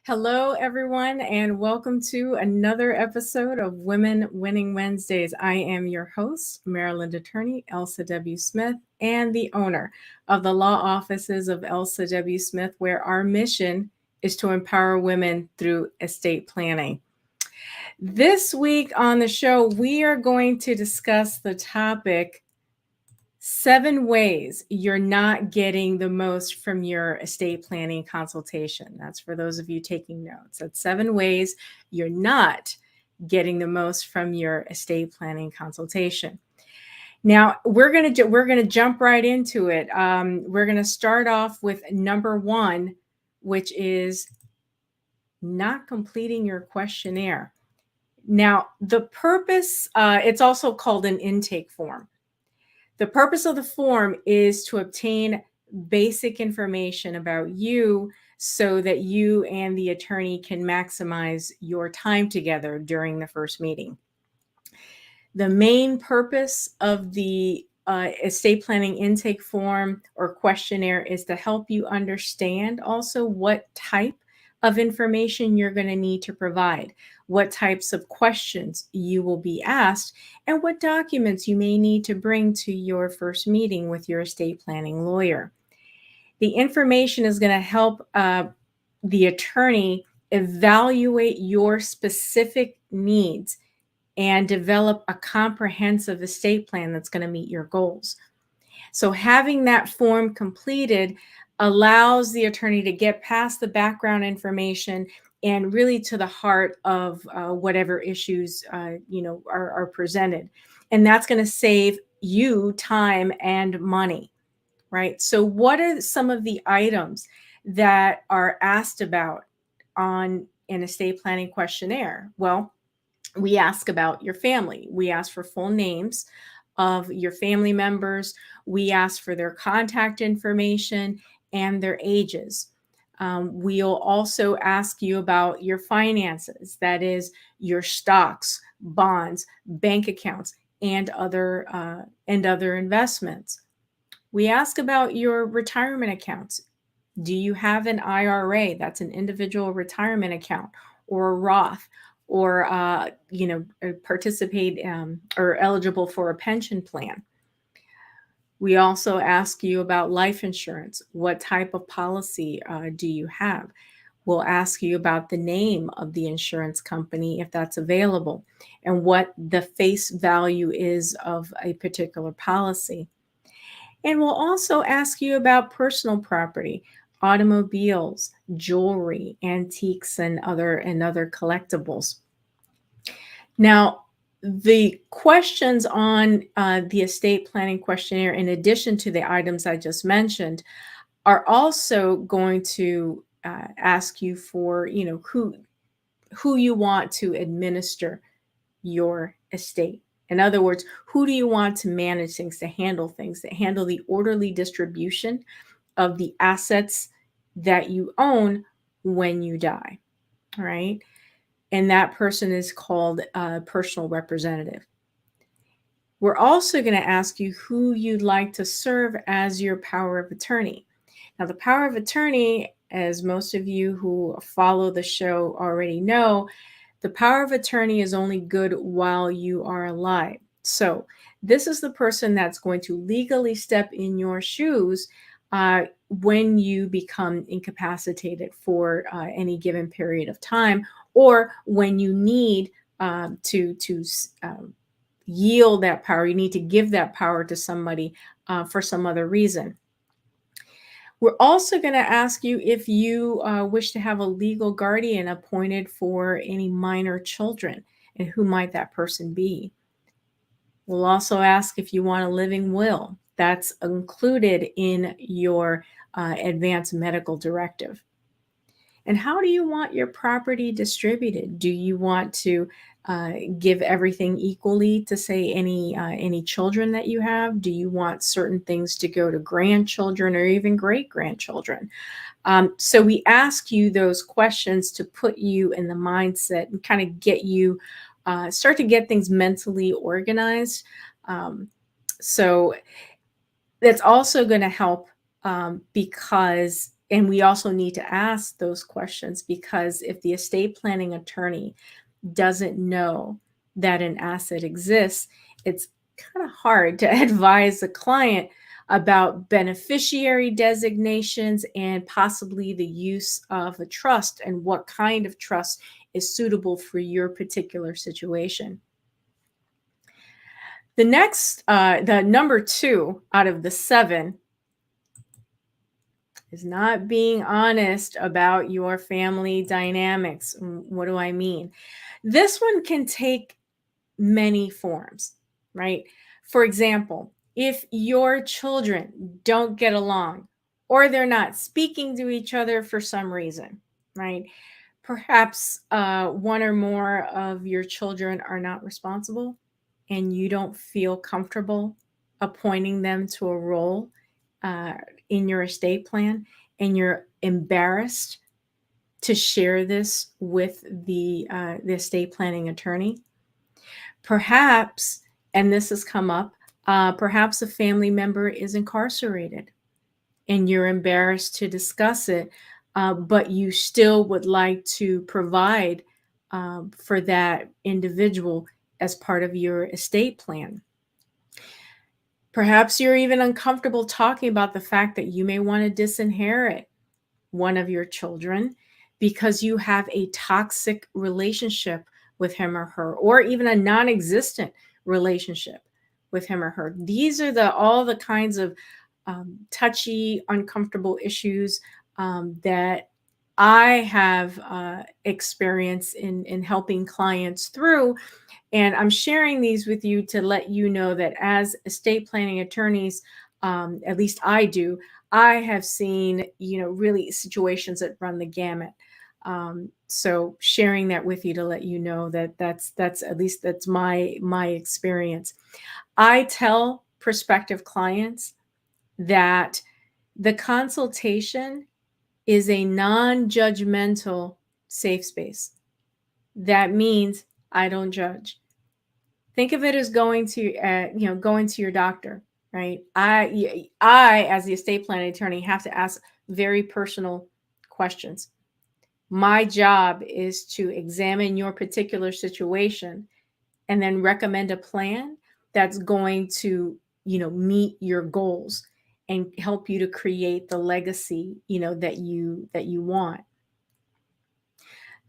Hello, everyone, and welcome to another episode of Women Winning Wednesdays. I am your host, Maryland attorney Elsa W. Smith, and the owner of the law offices of Elsa W. Smith, where our mission is to empower women through estate planning. This week on the show, we are going to discuss the topic 7 ways you're not getting the most from your estate planning consultation. That's for those of you taking notes. That's 7 ways you're not getting the most from your estate planning consultation. Now we're gonna jump right into it. We're gonna start off with number 1, which is not completing your questionnaire. Now the purpose, it's also called an intake form. The purpose of the form is to obtain basic information about you so that you and the attorney can maximize your time together during the first meeting. The main purpose of the estate planning intake form or questionnaire is to help you understand also what type of information you're going to need to provide, what types of questions you will be asked, and what documents you may need to bring to your first meeting with your estate planning lawyer. The information is going to help the attorney evaluate your specific needs and develop a comprehensive estate plan that's going to meet your goals. So having that form completed allows the attorney to get past the background information and really to the heart of whatever issues are presented. And that's going to save you time and money, right? So what are some of the items that are asked about on an estate planning questionnaire? Well, we ask about your family. We ask for full names of your family members. We ask for their contact information and their ages. We'll also ask you about your finances, that is, your stocks, bonds, bank accounts, and other investments. We ask about your retirement accounts. Do you have an IRA? That's an individual retirement account, or a Roth, or participate or eligible for a pension plan. We also ask you about life insurance. What type of policy do you have? We'll ask you about the name of the insurance company if that's available, and what the face value is of a particular policy. And we'll also ask you about personal property, automobiles, jewelry, antiques, and other collectibles. Now, the questions on the estate planning questionnaire, in addition to the items I just mentioned, are also going to ask you for, who you want to administer your estate. In other words, who do you want to manage things, to handle the orderly distribution of the assets that you own when you die, all right? And that person is called a personal representative. We're also going to ask you who you'd like to serve as your power of attorney. Now, the power of attorney, as most of you who follow the show already know, the power of attorney is only good while you are alive. So this is the person that's going to legally step in your shoes when you become incapacitated for any given period of time, or when you need to yield that power. You need to give that power to somebody for some other reason. We're also going to ask you if you wish to have a legal guardian appointed for any minor children, and who might that person be. We'll also ask if you want a living will. That's included in your advance medical directive. And how do you want your property distributed? Do you want to give everything equally to, say, any children that you have? Do you want certain things to go to grandchildren or even great-grandchildren? So we ask you those questions to put you in the mindset and kind of get you, start to get things mentally organized. So that's also going to help because And we also need to ask those questions, because if the estate planning attorney doesn't know that an asset exists, it's kind of hard to advise a client about beneficiary designations and possibly the use of a trust and what kind of trust is suitable for your particular situation. The number 2 out of the 7 is not being honest about your family dynamics. What do I mean? This one can take many forms, right? For example, if your children don't get along or they're not speaking to each other for some reason, right? Perhaps one or more of your children are not responsible and you don't feel comfortable appointing them to a role uh, in your estate plan, and you're embarrassed to share this with the estate planning attorney. Perhaps, and this has come up, perhaps a family member is incarcerated and you're embarrassed to discuss it, but you still would like to provide for that individual as part of your estate plan. Perhaps you're even uncomfortable talking about the fact that you may want to disinherit one of your children because you have a toxic relationship with him or her, or even a non-existent relationship with him or her. These are all the kinds of touchy, uncomfortable issues that I have experienced in helping clients through. And I'm sharing these with you to let you know that as estate planning attorneys, at least I do, I have seen, really situations that run the gamut. So sharing that with you to let you know that that's at least that's my experience. I tell prospective clients that the consultation is a non-judgmental safe space. That means I don't judge. Think of it as going to your doctor, right? I, as the estate planning attorney, have to ask very personal questions. My job is to examine your particular situation and then recommend a plan that's going to, meet your goals and help you to create the legacy, that you want.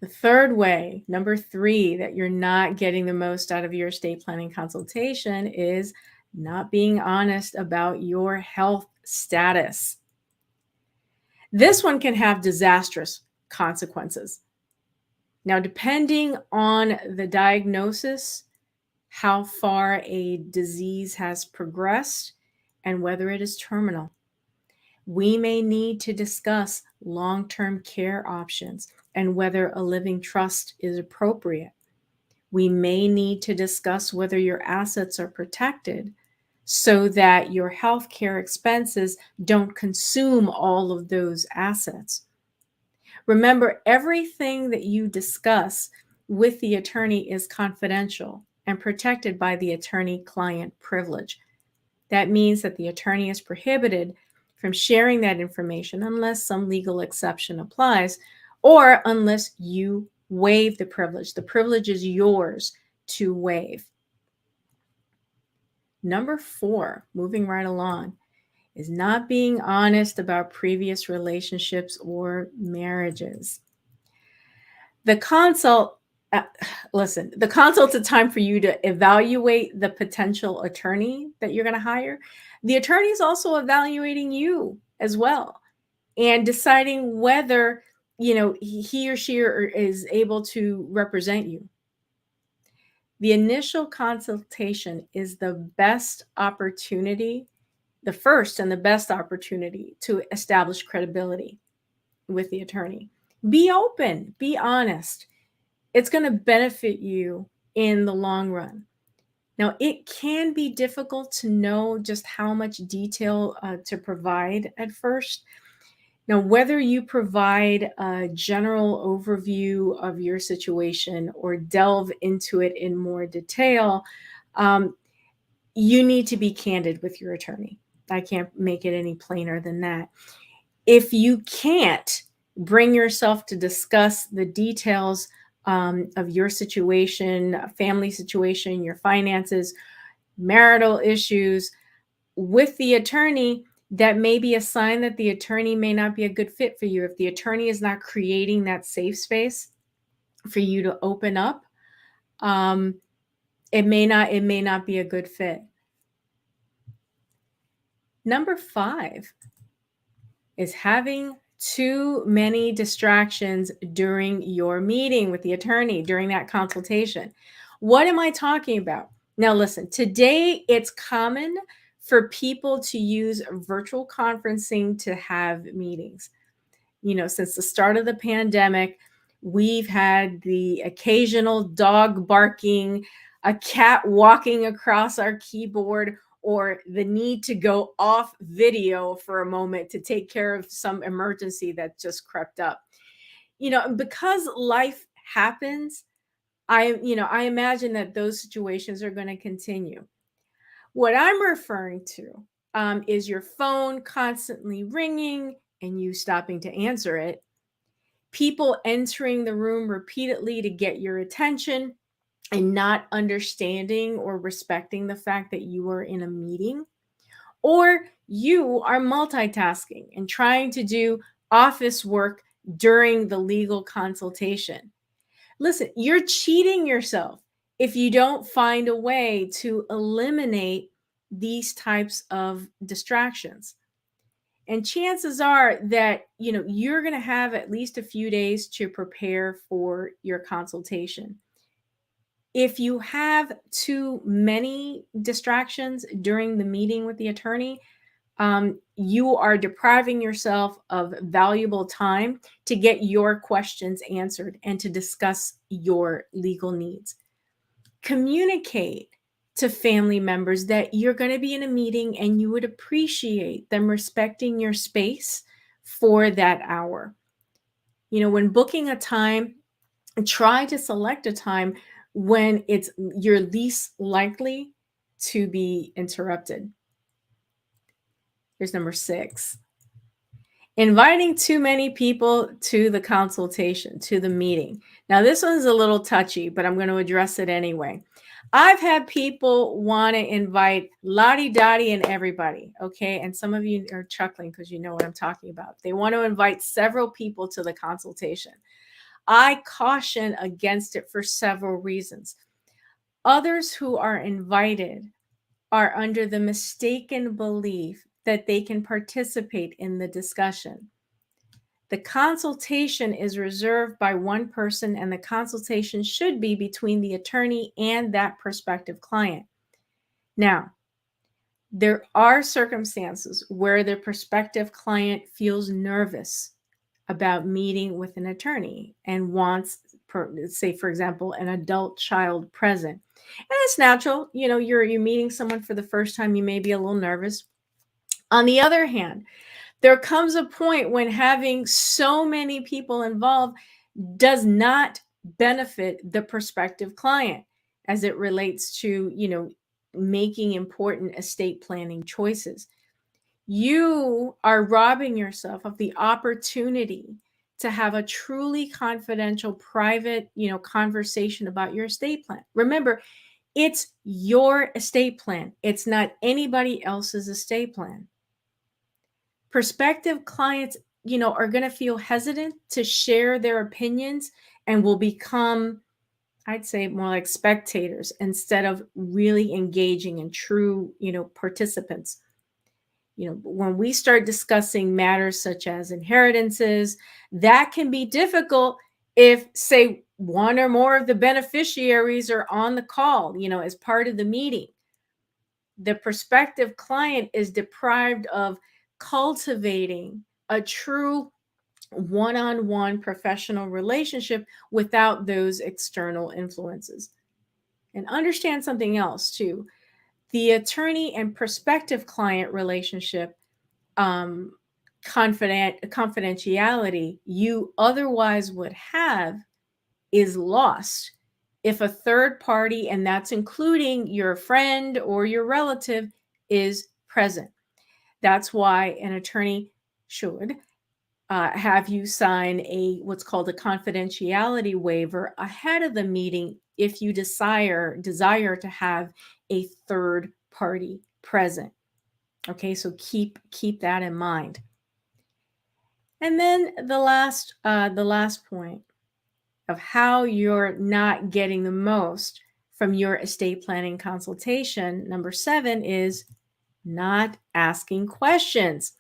The third way, number 3, that you're not getting the most out of your estate planning consultation is not being honest about your health status. This one can have disastrous consequences. Now, depending on the diagnosis, how far a disease has progressed, and whether it is terminal, we may need to discuss long-term care options and whether a living trust is appropriate. We may need to discuss whether your assets are protected so that your healthcare expenses don't consume all of those assets. Remember, everything that you discuss with the attorney is confidential and protected by the attorney-client privilege. That means that the attorney is prohibited from sharing that information unless some legal exception applies, or unless you waive the privilege. The privilege is yours to waive. Number 4, moving right along, is not being honest about previous relationships or marriages. The consult, the consult's a time for you to evaluate the potential attorney that you're going to hire. The attorney is also evaluating you as well and deciding whether, he or she is able to represent you. The initial consultation is the best opportunity, the first and the best opportunity to establish credibility with the attorney. Be open, be honest. It's going to benefit you in the long run. Now, it can be difficult to know just how much detail to provide at first. Now, whether you provide a general overview of your situation or delve into it in more detail, you need to be candid with your attorney. I can't make it any plainer than that. If you can't bring yourself to discuss the details of your situation, family situation, your finances, marital issues with the attorney, that may be a sign that the attorney may not be a good fit for you. If the attorney is not creating that safe space for you to open up, it may not be a good fit. Number 5 is having too many distractions during your meeting with the attorney, during that consultation. What am I talking about? Now, listen, today it's common for people to use virtual conferencing to have meetings. Since the start of the pandemic, we've had the occasional dog barking, a cat walking across our keyboard, or the need to go off video for a moment to take care of some emergency that just crept up. Because life happens, I imagine that those situations are going to continue. What I'm referring to is your phone constantly ringing and you stopping to answer it, people entering the room repeatedly to get your attention and not understanding or respecting the fact that you are in a meeting, or you are multitasking and trying to do office work during the legal consultation. Listen, you're cheating yourself if you don't find a way to eliminate these types of distractions. And chances are that you're going to have at least a few days to prepare for your consultation. If you have too many distractions during the meeting with the attorney, you are depriving yourself of valuable time to get your questions answered and to discuss your legal needs. Communicate to family members that you're going to be in a meeting and you would appreciate them respecting your space for that hour. When booking a time, try to select a time when you're least likely to be interrupted. Here's number 6. Inviting too many people to the consultation, to the meeting. Now, this one's a little touchy, but I'm going to address it anyway. I've had people want to invite Lottie Dottie and everybody, okay? And some of you are chuckling because you know what I'm talking about. They want to invite several people to the consultation. I caution against it for several reasons. Others who are invited are under the mistaken belief that they can participate in the discussion. The consultation is reserved by one person, and the consultation should be between the attorney and that prospective client. Now, there are circumstances where the prospective client feels nervous about meeting with an attorney and wants, say, for example, an adult child present. And it's natural, you're meeting someone for the first time, you may be a little nervous. On the other hand, there comes a point when having so many people involved does not benefit the prospective client as it relates to, making important estate planning choices. You are robbing yourself of the opportunity to have a truly confidential, private, conversation about your estate plan. Remember, it's your estate plan. It's not anybody else's estate plan. Prospective clients, are going to feel hesitant to share their opinions and will become, I'd say, more like spectators instead of really engaging in true, participants. When we start discussing matters such as inheritances, that can be difficult if, say, one or more of the beneficiaries are on the call, as part of the meeting. The prospective client is deprived of cultivating a true one-on-one professional relationship without those external influences. And understand something else too. The attorney and prospective client relationship, confidentiality you otherwise would have, is lost if a third party, and that's including your friend or your relative, is present. That's why an attorney should have you sign what's called a confidentiality waiver ahead of the meeting if you desire to have a third party present. Okay, so keep that in mind. And then the last point of how you're not getting the most from your estate planning consultation, number 7, is not asking questions.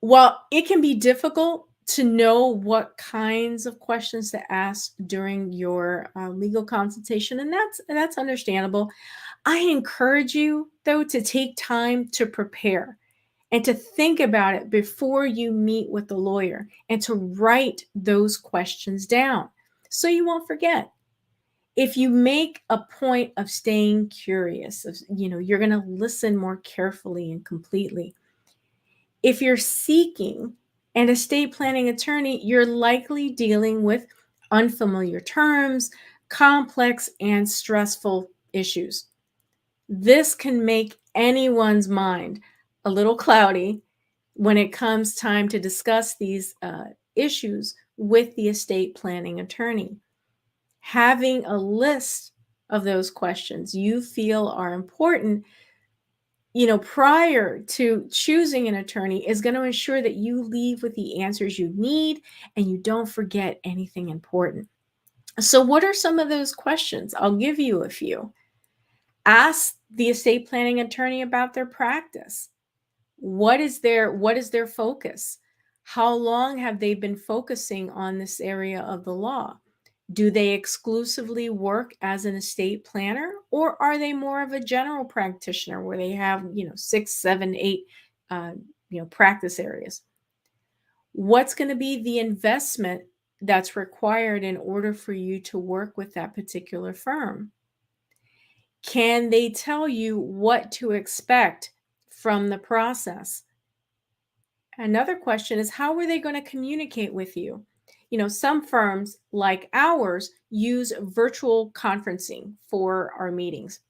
While it can be difficult to know what kinds of questions to ask during your legal consultation, and that's understandable, I encourage you, though, to take time to prepare and to think about it before you meet with the lawyer, and to write those questions down so you won't forget. If you make a point of staying curious, you're going to listen more carefully and completely. If you're seeking an estate planning attorney, you're likely dealing with unfamiliar terms, complex and stressful issues. This can make anyone's mind a little cloudy when it comes time to discuss these issues with the estate planning attorney. Having a list of those questions you feel are important, prior to choosing an attorney, is going to ensure that you leave with the answers you need and you don't forget anything important. So, what are some of those questions? I'll give you a few. Ask the estate planning attorney about their practice. What is their focus? How long have they been focusing on this area of the law? Do they exclusively work as an estate planner, or are they more of a general practitioner where they have, 6, 7, 8, practice areas? What's going to be the investment that's required in order for you to work with that particular firm? Can they tell you what to expect from the process? Another question is, how are they going to communicate with you? Some firms like ours use virtual conferencing for our meetings.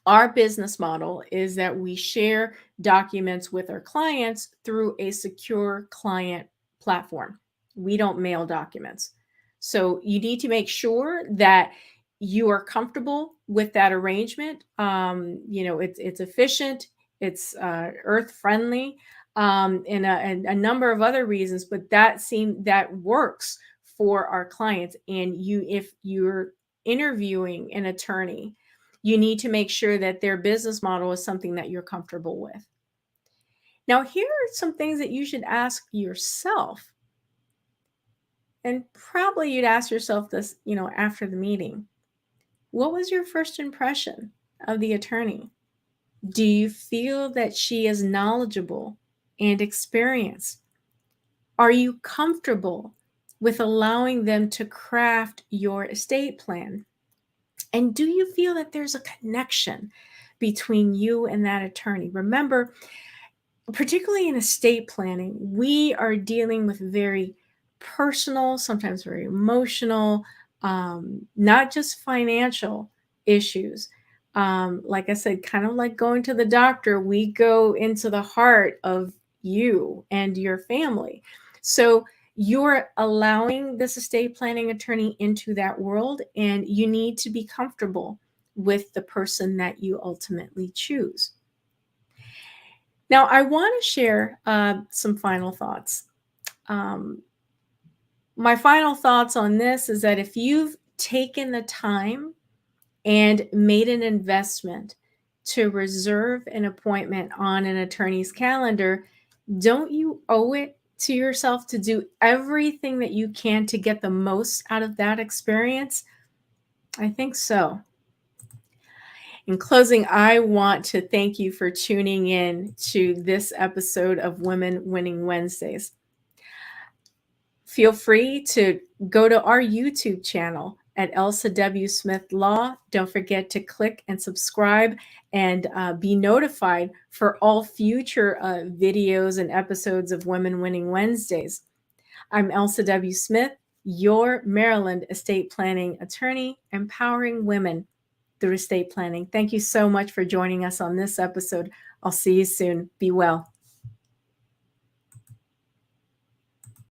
Our business model is that we share documents with our clients through a secure client platform. We don't mail documents. So you need to make sure that you are comfortable with that arrangement. It's efficient, it's earth friendly, and a number of other reasons, but that works for our clients. And if you're interviewing an attorney, you need to make sure that their business model is something that you're comfortable with. Now, here are some things that you should ask yourself. And probably you'd ask yourself this, after the meeting. What was your first impression of the attorney? Do you feel that she is knowledgeable and experienced? Are you comfortable with allowing them to craft your estate plan? And do you feel that there's a connection between you and that attorney? Remember, particularly in estate planning, we are dealing with very personal, sometimes very emotional, not just financial issues. Like I said, kind of like going to the doctor, we go into the heart of you and your family. So you're allowing this estate planning attorney into that world, and you need to be comfortable with the person that you ultimately choose. Now, I want to share some final thoughts. My final thoughts on this is that if you've taken the time and made an investment to reserve an appointment on an attorney's calendar, don't you owe it to yourself to do everything that you can to get the most out of that experience? I think so. In closing, I want to thank you for tuning in to this episode of Women Winning Wednesdays. Feel free to go to our YouTube channel at Elsa W. Smith Law. Don't forget to click and subscribe and be notified for all future videos and episodes of Women Winning Wednesdays. I'm Elsa W. Smith, your Maryland estate planning attorney, empowering women through estate planning. Thank you so much for joining us on this episode. I'll see you soon. Be well.